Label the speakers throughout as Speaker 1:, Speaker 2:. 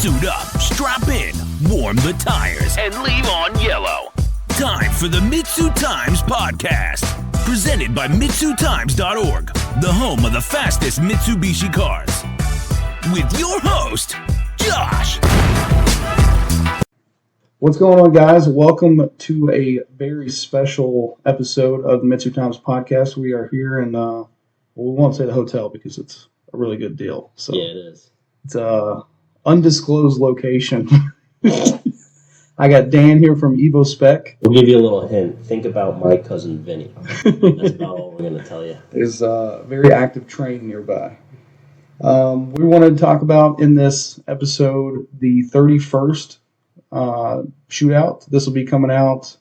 Speaker 1: Suit up, strap in, warm the tires, and leave on yellow. Time for the MitsuTimes Podcast, presented by MitsuTimes.org, the home of the fastest Mitsubishi cars. With your host, Josh.
Speaker 2: What's going on, guys? Welcome to a very special episode of the MitsuTimes Podcast. We are here in, we won't say the hotel because it's a really good deal. So
Speaker 3: yeah, it is.
Speaker 2: It's a undisclosed location. I got Dan here from Evospec.
Speaker 3: We'll give you a little hint. Think about my cousin Vinny. That's about all we're going to tell you.
Speaker 2: There's a very active train nearby. We wanted to talk about in this episode the 31st Shootout. This will be coming out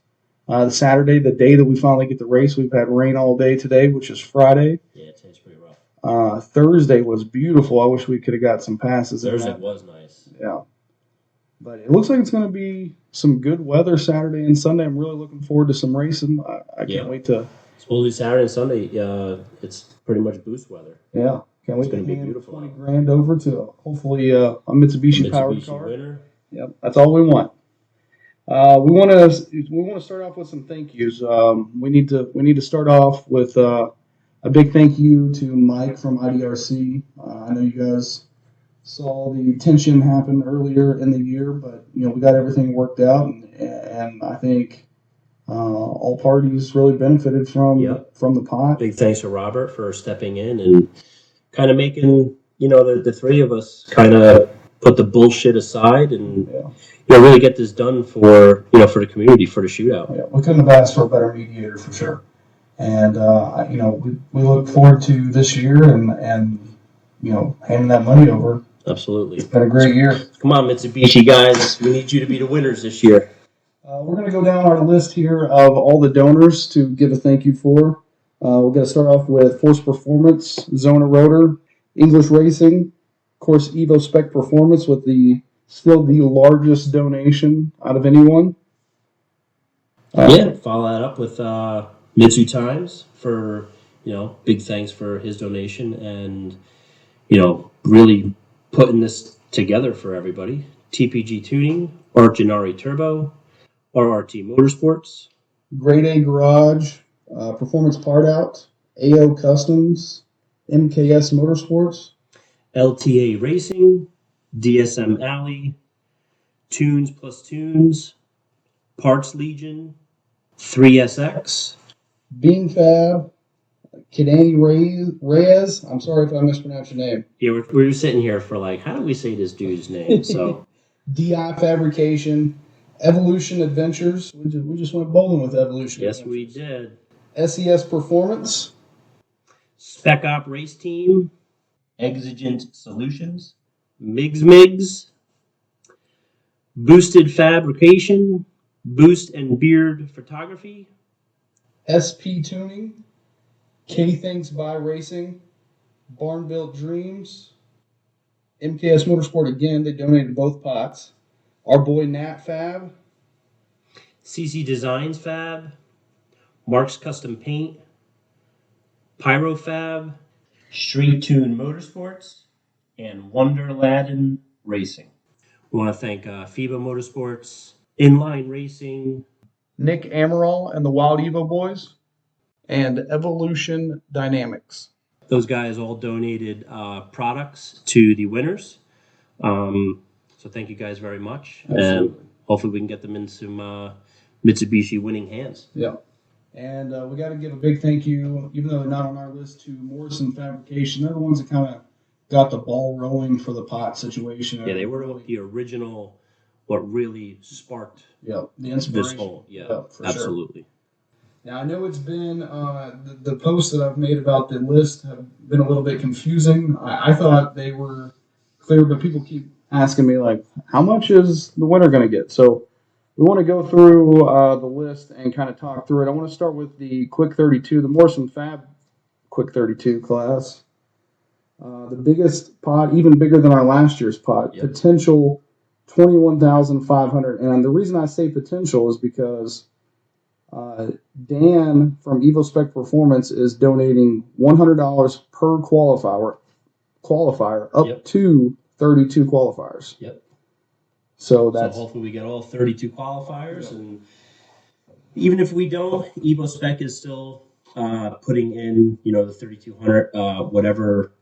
Speaker 2: the Saturday, the day that we finally get the race. We've had rain all day today, which is Friday.
Speaker 3: Yeah, today's pretty rough.
Speaker 2: Thursday was beautiful. I wish we could have got some passes.
Speaker 3: Thursday was nice.
Speaker 2: Yeah. But it looks like it's going to be some good weather Saturday and Sunday. I'm really looking forward to some racing. I can't wait to...
Speaker 3: Supposedly Saturday and Sunday, it's pretty much boost weather.
Speaker 2: Yeah. Can't wait
Speaker 3: to
Speaker 2: be
Speaker 3: hand beautiful.
Speaker 2: $20,000 over to hopefully a Mitsubishi powered car.
Speaker 3: Winner.
Speaker 2: Yep, that's all we want. We want to start off with some thank yous. We need to start off with a big thank you to Mike from IDRC. I know you guys saw the tension happen earlier in the year, but we got everything worked out, and I think all parties really benefited from the pot.
Speaker 3: Big thanks to Robert for stepping in and kind of making the three of us kind of put the bullshit aside and really get this done for the community, for the shootout.
Speaker 2: Yeah, we couldn't have asked for a better mediator for sure. And we look forward to this year and handing that money over.
Speaker 3: Absolutely,
Speaker 2: it's been a great year.
Speaker 3: Come on, Mitsubishi guys, we need you to be the winners this year.
Speaker 2: We're going to go down our list here of all the donors to give a thank you for. We're going to start off with Force Performance, Zona Rotor, English Racing, of course, Evospec Performance with still the largest donation out of anyone.
Speaker 3: Follow that up with MitsuTimes for, big thanks for his donation and, really putting this together for everybody. TPG Tuning, Archinari Turbo, RRT Motorsports,
Speaker 2: Grade A Garage, Performance Part Out, AO Customs, MKS Motorsports,
Speaker 3: LTA Racing, DSM Alley, Tunes Plus Tunes, Parts Legion, 3SX,
Speaker 2: Beam Fab, Kidani Reyes. I'm sorry if I mispronounced your name.
Speaker 3: Yeah, we were sitting here for how do we say this dude's name? So,
Speaker 2: DI Fabrication, Evolution Adventures. We just went bowling with Evolution.
Speaker 3: Yes,
Speaker 2: Adventures.
Speaker 3: we did.
Speaker 2: SES Performance,
Speaker 3: Spec Op Race Team, Exigent Solutions, Migs, Boosted Fabrication, Boost and Beard Photography,
Speaker 2: SP Tuning, K Thinks By Racing, Barn Built Dreams, MKS Motorsport again, they donated both pots. Our boy Nat Fab,
Speaker 3: CC Designs Fab, Mark's Custom Paint, Pyro Fab, Street Tune Motorsports, and Wonderladden Racing. We want to thank FIBA Motorsports, Inline Racing,
Speaker 2: Nick Amaral and the Wild Evo Boys, and Evolution Dynamics.
Speaker 3: Those guys all donated products to the winners. So thank you guys very much.
Speaker 2: Absolutely.
Speaker 3: And hopefully we can get them in some Mitsubishi winning hands.
Speaker 2: Yeah. And we got to give a big thank you, even though they're not on our list, to Morrison Fabrication. They're the ones that kind of got the ball rolling for the pot situation.
Speaker 3: Yeah, they were the original, what really sparked
Speaker 2: the inspiration.
Speaker 3: This whole,
Speaker 2: for
Speaker 3: absolutely.
Speaker 2: Sure. Now, I know it's been, the posts that I've made about the list have been a little bit confusing. I thought they were clear, but people keep asking me, how much is the winner going to get? So we want to go through the list and kind of talk through it. I want to start with the Quick 32, the Morrison Fab Quick 32 class. The biggest pot, even bigger than our last year's pot, potential $21,500. And the reason I say potential is because Dan from Evospec Performance is donating $100 per qualifier up to 32 qualifiers.
Speaker 3: Yep.
Speaker 2: So
Speaker 3: So hopefully we get all 32 qualifiers, and even if we don't, Evospec is still putting in, the 3200. Whatever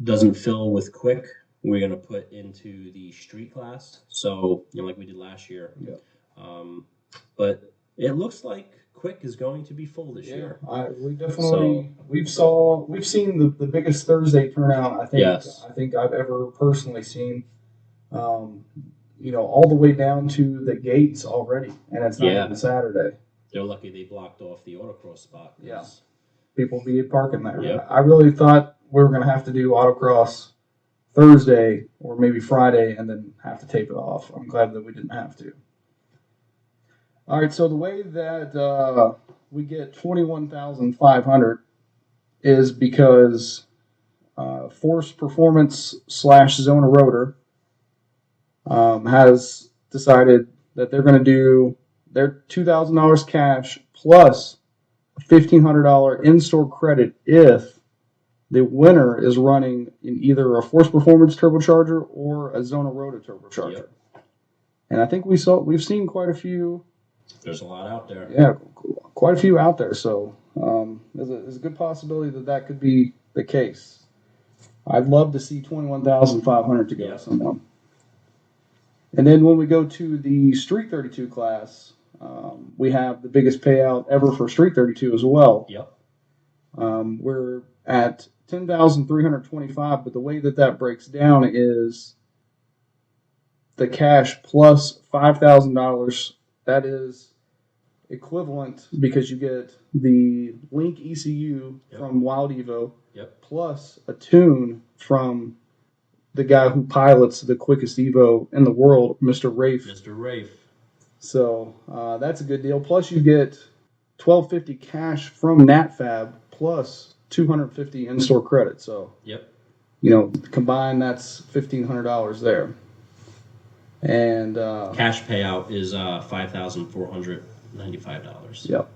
Speaker 3: doesn't fill with quick, we're gonna put into the street class. So like we did last year.
Speaker 2: Yeah.
Speaker 3: But it looks like quick is going to be full this year.
Speaker 2: We definitely we've seen the biggest Thursday turnout I think I've ever personally seen. All the way down to the gates already, and it's not even Saturday.
Speaker 3: They're lucky they blocked off the autocross spot.
Speaker 2: Yeah, people be parking there.
Speaker 3: Yeah.
Speaker 2: I really thought we were going to have to do autocross Thursday or maybe Friday, and then have to tape it off. I'm glad that we didn't have to. All right, so the way that we get 21,500 is because Force Performance / Zona Rotor has decided that they're going to do their $2,000 cash plus a $1,500 in-store credit if the winner is running in either a Force Performance turbocharger or a Zona Rotor turbocharger. Yep. And I think we've seen quite a few.
Speaker 3: There's a lot out there.
Speaker 2: Yeah, quite a few out there. So there's a good possibility that could be the case. I'd love to see 21,500 to go to someone. And then when we go to the Street 32 class, we have the biggest payout ever for Street 32 as well.
Speaker 3: Yep.
Speaker 2: We're at 10,325, but the way that breaks down is the cash plus $5,000. That is equivalent because you get the Link ECU from Wild Evo plus a tune from the guy who pilots the quickest Evo in the world, Mr. Rafe.
Speaker 3: Mr. Rafe.
Speaker 2: So that's a good deal. Plus you get $1,250 cash from NatFab plus $250 in-store credit. So, combined that's $1,500 there. And
Speaker 3: cash payout is $5,495.
Speaker 2: Yep.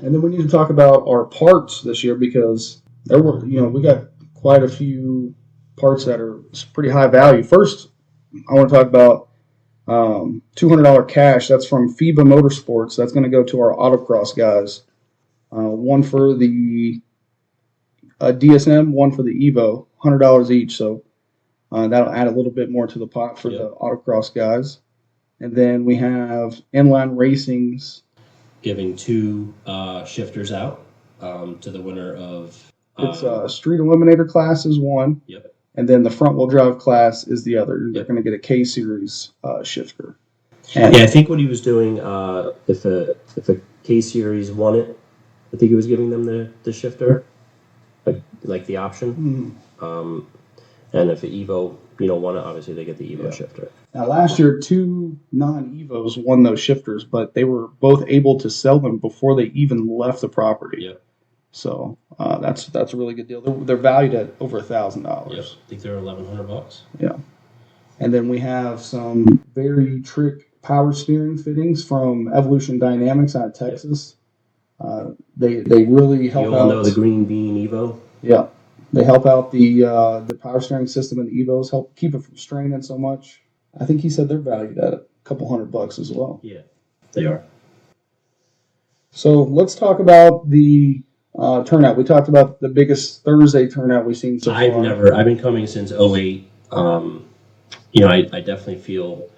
Speaker 2: And then we need to talk about our parts this year because there were, we got quite a few parts that are pretty high value. First, I want to talk about $200 cash. That's from FIBA Motorsports. That's going to go to our autocross guys. One for the DSM, one for the Evo, $100 each. So that'll add a little bit more to the pot for the autocross guys. And then we have Inline Racing's
Speaker 3: giving 2 shifters out to the winner of.
Speaker 2: It's Street Eliminator class is one.
Speaker 3: Yep.
Speaker 2: And then the front wheel drive class is the other. They're going to get a K series shifter.
Speaker 3: And I think what he was doing, if a K series won it, I think he was giving them the shifter, like the option.
Speaker 2: Mm-hmm.
Speaker 3: And if an Evo, won it, obviously they get the Evo shifter.
Speaker 2: Now last year, 2 non-Evos won those shifters, but they were both able to sell them before they even left the property.
Speaker 3: Yep.
Speaker 2: So that's a really good deal. They're valued at over $1,000.
Speaker 3: Yep. I think they're $1,100.
Speaker 2: Yeah. And then we have some very trick power steering fittings from Evolution Dynamics out of Texas. They really help out.
Speaker 3: You all know the Green Bean Evo?
Speaker 2: Yeah. They help out the power steering system in the Evos, help keep it from straining so much. I think he said they're valued at a couple $100 as well.
Speaker 3: Yeah, they are.
Speaker 2: So let's talk about the turnout. We talked about the biggest Thursday turnout we've seen so far.
Speaker 3: I've been coming since 2008. I definitely feel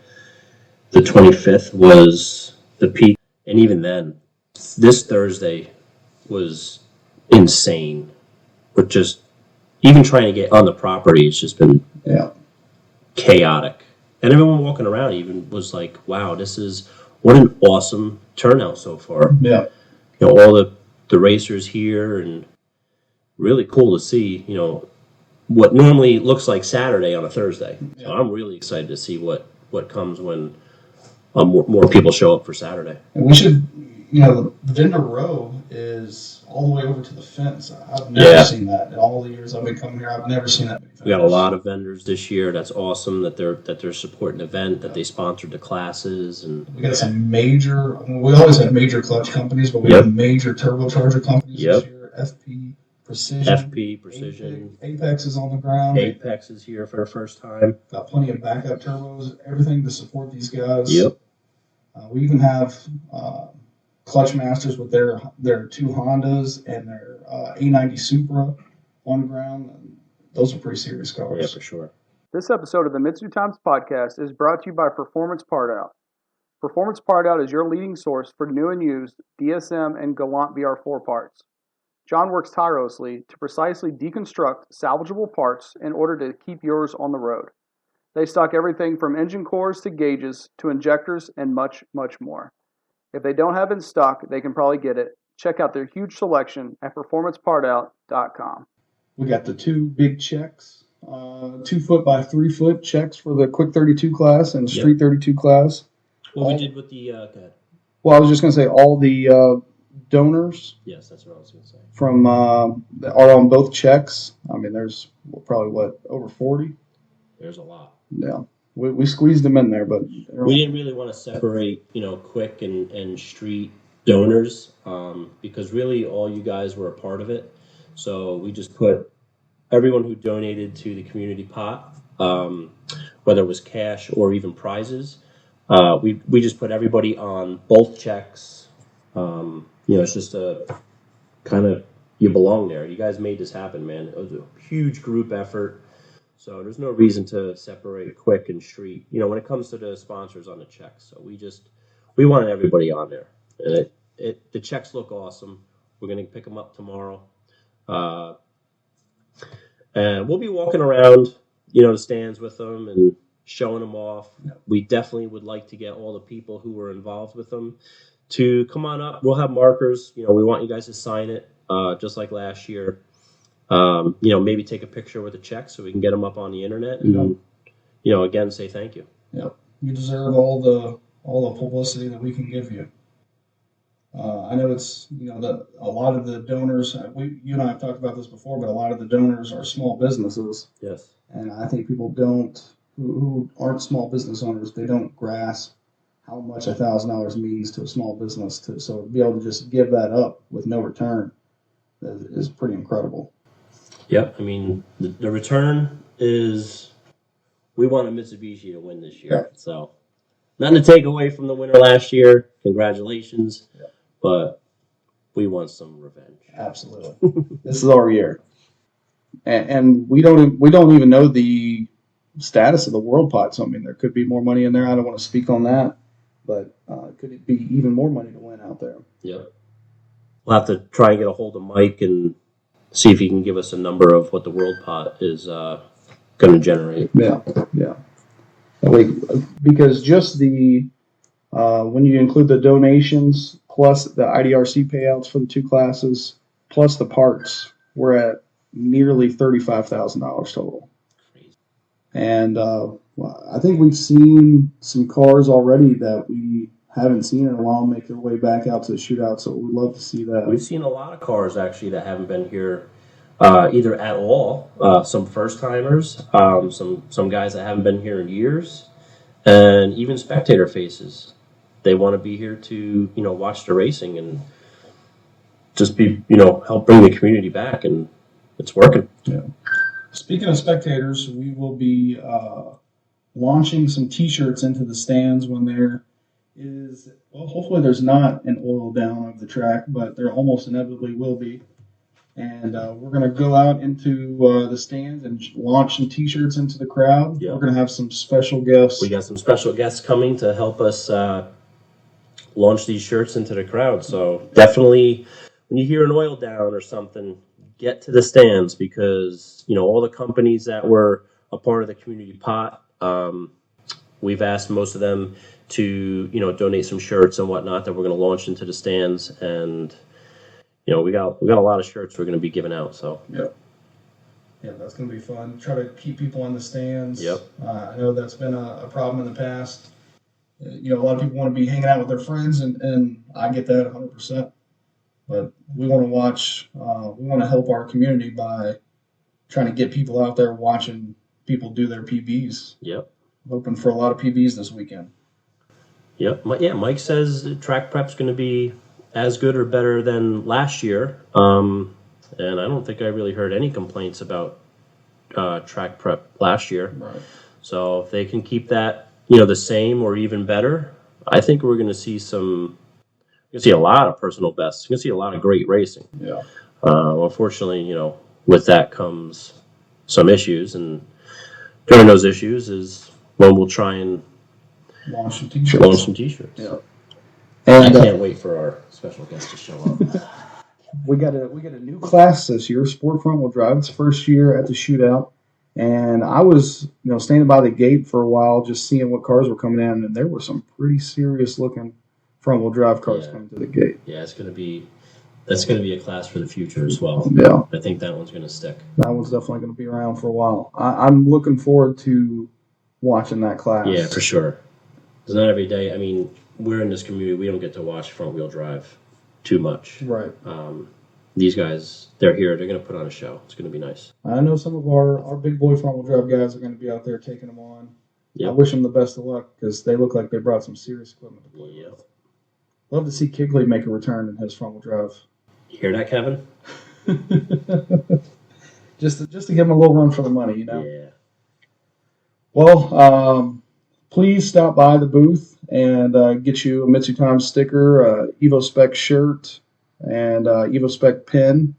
Speaker 3: the 25th was the peak. And even then, this Thursday was insane. With just, even trying to get on the property, it's just been chaotic. And everyone walking around even was like, wow, what an awesome turnout so far.
Speaker 2: Yeah.
Speaker 3: All the racers here, and really cool to see, what normally looks like Saturday on a Thursday. Yeah. So I'm really excited to see what comes when more people show up for Saturday.
Speaker 2: And we should, the vendor row is all the way over to the fence. I've never seen that. In all the years I've been coming here, I've never seen that many vendors.
Speaker 3: We got a lot of vendors this year. That's awesome that they're supporting an event, that they sponsored the classes. And
Speaker 2: we got some we always had major clutch companies, but we have major turbocharger companies this year. FP Precision.
Speaker 3: FP, Precision.
Speaker 2: Apex is on the ground.
Speaker 3: Apex is here for the first time.
Speaker 2: Got plenty of backup turbos, everything to support these guys.
Speaker 3: Yep.
Speaker 2: We even have Clutch Masters with their two Hondas and their A90 Supra on ground. Those are pretty serious cars.
Speaker 3: Yeah, for sure.
Speaker 4: This episode of the MitsuTimes Podcast is brought to you by Performance Part Out. Performance Part Out is your leading source for new and used DSM and Galant VR4 parts. John works tirelessly to precisely deconstruct salvageable parts in order to keep yours on the road. They stock everything from engine cores to gauges to injectors and much, much more. If they don't have it in stock, they can probably get it. Check out their huge selection at performancepartout.com.
Speaker 2: We got the two big checks, 2 foot by 3 foot checks for the Quick 32 class and Street 32 class.
Speaker 3: What we did with the, go ahead.
Speaker 2: Well, I was just going to say all the donors.
Speaker 3: Yes, that's what I was going to say.
Speaker 2: From that are on both checks. I mean, there's probably over 40.
Speaker 3: There's a lot.
Speaker 2: Yeah, we squeezed them in there, but
Speaker 3: we didn't really want to separate, quick and street donors because really all you guys were a part of it. So we just put everyone who donated to the community pot, whether it was cash or even prizes. We just put everybody on both checks. It's just a kind of, you belong there. You guys made this happen, man. It was a huge group effort. So there's no reason to separate quick and street, when it comes to the sponsors on the checks. So we wanted everybody on there. And the checks look awesome. We're going to pick them up tomorrow. And we'll be walking around, the stands with them and showing them off. We definitely would like to get all the people who were involved with them to come on up. We'll have markers. We want you guys to sign it, just like last year. Maybe take a picture with a check so we can get them up on the internet and, again, say thank you.
Speaker 2: Yep. You deserve all the publicity that we can give you. I know it's, a lot of the donors, you and I have talked about this before, but a lot of the donors are small businesses.
Speaker 3: Yes.
Speaker 2: And I think people who aren't small business owners, they don't grasp how much $1,000 means to a small business. So to be able to just give that up with no return is pretty incredible.
Speaker 3: Yep. I mean, the return is, we want a Mitsubishi to win this year. Yeah. So nothing to take away from the winner last year. Congratulations. Yeah. But we want some revenge.
Speaker 2: Absolutely. This is our year. And we don't even know the status of the World Pot. So, I mean, there could be more money in there. I don't want to speak on that. But could it be even more money to win out there?
Speaker 3: Yep. We'll have to try and get a hold of Mike and see if he can give us a number of what the World Pot is going to generate.
Speaker 2: Yeah. Because just when you include the donations plus the IDRC payouts for the two classes plus the parts, we're at nearly $35,000 total.
Speaker 3: Crazy.
Speaker 2: And I think we've seen some cars already that we haven't seen in a while make their way back out to the shootout, so we'd love to see that.
Speaker 3: We've seen a lot of cars, actually, that haven't been here either at all. Some first-timers, some guys that haven't been here in years, and even spectator faces. They want to be here to, watch the racing and just be, help bring the community back, and it's working.
Speaker 2: Yeah. Speaking of spectators, we will be launching some T-shirts into the stands when there is, well, hopefully there's not an oil down of the track, but there almost inevitably will be. And we're going to go out into the stands and launch some T-shirts into the crowd.
Speaker 3: Yep.
Speaker 2: We're going to have some special guests.
Speaker 3: We got some special guests coming to help us launch these shirts into the crowd. So definitely, when you hear an oil down or something, get to the stands because, all the companies that were a part of the community pot, we've asked most of them to, donate some shirts and whatnot that we're going to launch into the stands. And, we got a lot of shirts we're going to be giving out. So
Speaker 2: Yeah, that's going to be fun. Try to keep people in the stands.
Speaker 3: Yep.
Speaker 2: I know that's been a problem in the past. A lot of people want to be hanging out with their friends, and I get that 100%. But we want to watch, we want to help our community by trying to get people out there watching people do their PBs.
Speaker 3: Yep.
Speaker 2: Hoping for a lot of PBs this weekend.
Speaker 3: Yep. Yeah, Mike says track prep's going to be as good or better than last year. and I don't think I really heard any complaints about track prep last year.
Speaker 2: Right.
Speaker 3: So if they can keep that, the same or even better, I think we're going to see a lot of personal bests. We're going to see a lot of great racing.
Speaker 2: Yeah.
Speaker 3: Unfortunately, with that comes some issues, and during those issues is when we'll try and
Speaker 2: Launch some t-shirts.
Speaker 3: Yeah.
Speaker 2: And
Speaker 3: I can't wait for our special guest to show up.
Speaker 2: we got a new class this year, Sport Front Wheel Drive. It's first year at the Shootout. And I was, standing by the gate for a while, just seeing what cars were coming in, and there were some pretty serious looking front wheel drive cars coming to the gate.
Speaker 3: Yeah, that's going to be a class for the future as well.
Speaker 2: Yeah,
Speaker 3: I think that one's going to stick.
Speaker 2: That one's definitely going to be around for a while. I'm looking forward to watching that class.
Speaker 3: Yeah, for sure. It's not every day. I mean, we're in this community. We don't get to watch front wheel drive too much.
Speaker 2: Right.
Speaker 3: These guys, they're here. They're going to put on a show. It's going to be nice.
Speaker 2: I know some of our big boy front wheel drive guys are going to be out there taking them on. Yep. I wish them the best of luck because they look like they brought some serious equipment to play with. Love to see Kigley make a return in his front wheel drive.
Speaker 3: You hear that, Kevin?
Speaker 2: just to give him a little run for the money,
Speaker 3: Yeah.
Speaker 2: Well, please stop by the booth and get you a MitsuTimes sticker, Evospec shirt, and Evospec pin,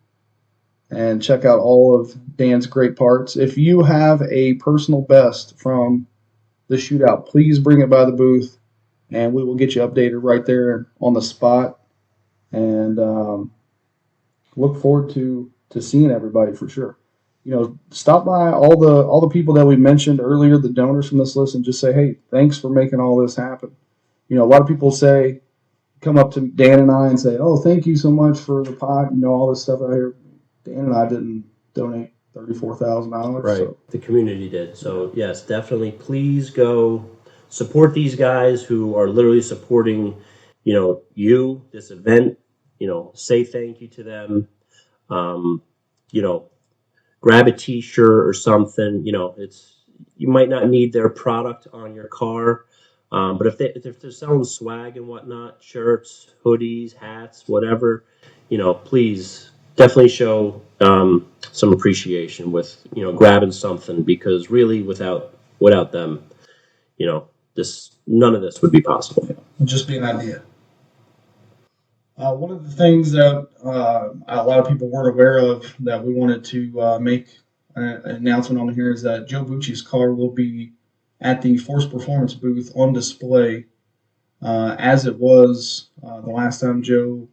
Speaker 2: and check out all of Dan's great parts. If you have a personal best from the Shootout, please bring it by the booth, and we will get you updated right there on the spot. And look forward to seeing everybody for sure. Stop by all the people that we mentioned earlier, the donors from this list, and just say, hey, thanks for making all this happen. A lot of people come up to Dan and I and say, oh, thank you so much for the pot, all this stuff out here. Dan and I didn't donate $34,000.
Speaker 3: Right.
Speaker 2: So.
Speaker 3: The community did. So, yes, definitely please go support these guys who are literally supporting, you, this event, say thank you to them. Grab a t-shirt or something, you might not need their product on your car. But if they're selling swag and whatnot, shirts, hoodies, hats, whatever, please definitely show some appreciation with grabbing something, because really without them, none of this would be possible.
Speaker 2: It'd just be an idea. One of the things that a lot of people weren't aware of that we wanted to make an announcement on here is that Joe Bucci's car will be at the Force Performance booth on display as it was the last time Joe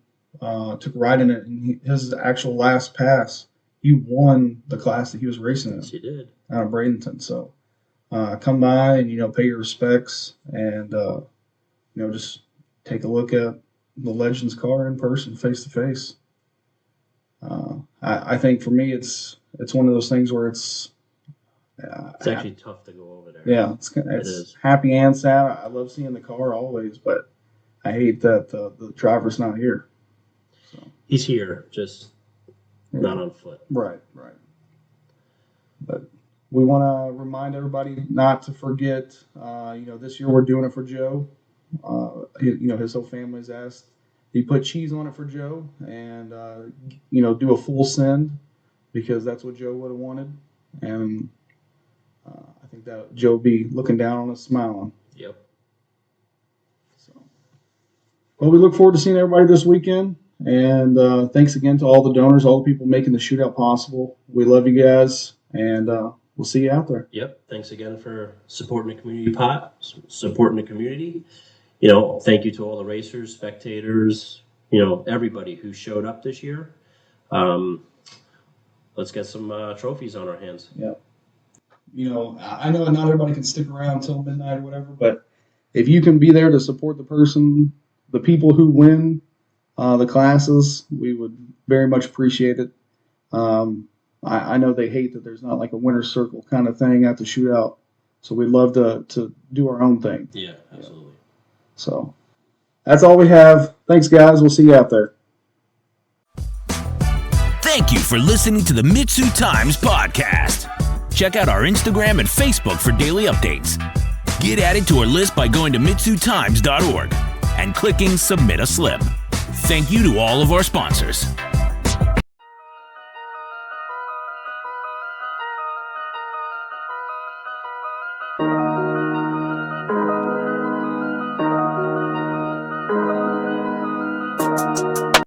Speaker 2: took a ride in it. And his actual last pass, he won the class that he was racing in.
Speaker 3: Yes, he did.
Speaker 2: Out of Bradenton. So come by and, pay your respects and, just take a look at the Legends car in person, face to face. I think for me, it's one of those things where it's
Speaker 3: actually tough to go over there.
Speaker 2: Yeah, it's happy and sad. I love seeing the car always, but I hate that the driver's not here. So.
Speaker 3: He's here, just not on foot.
Speaker 2: Right. But we want to remind everybody not to forget. This year we're doing it for Joe. His whole family's asked. He put cheese on it for Joe, and do a full send because that's what Joe would have wanted, and I think that Joe will be looking down on us, smiling.
Speaker 3: Yep.
Speaker 2: So, well, we look forward to seeing everybody this weekend, and thanks again to all the donors, all the people making the Shootout possible. We love you guys, and we'll see you out there.
Speaker 3: Yep. Thanks again for supporting the community pot, supporting the community. Thank you to all the racers, spectators, everybody who showed up this year. Let's get some trophies on our hands.
Speaker 2: Yeah. I know not everybody can stick around until midnight or whatever, but if you can be there to support the people who win the classes, we would very much appreciate it. I know they hate that there's not like a winner's circle kind of thing at the Shootout, so we'd love to do our own thing.
Speaker 3: Yeah, absolutely.
Speaker 2: So that's all we have. Thanks, guys. We'll see you out there.
Speaker 1: Thank you for listening to the MitsuTimes Podcast. Check out our Instagram and Facebook for daily updates. Get added to our list by going to MitsuTimes.org and clicking Submit a Slip. Thank you to all of our sponsors.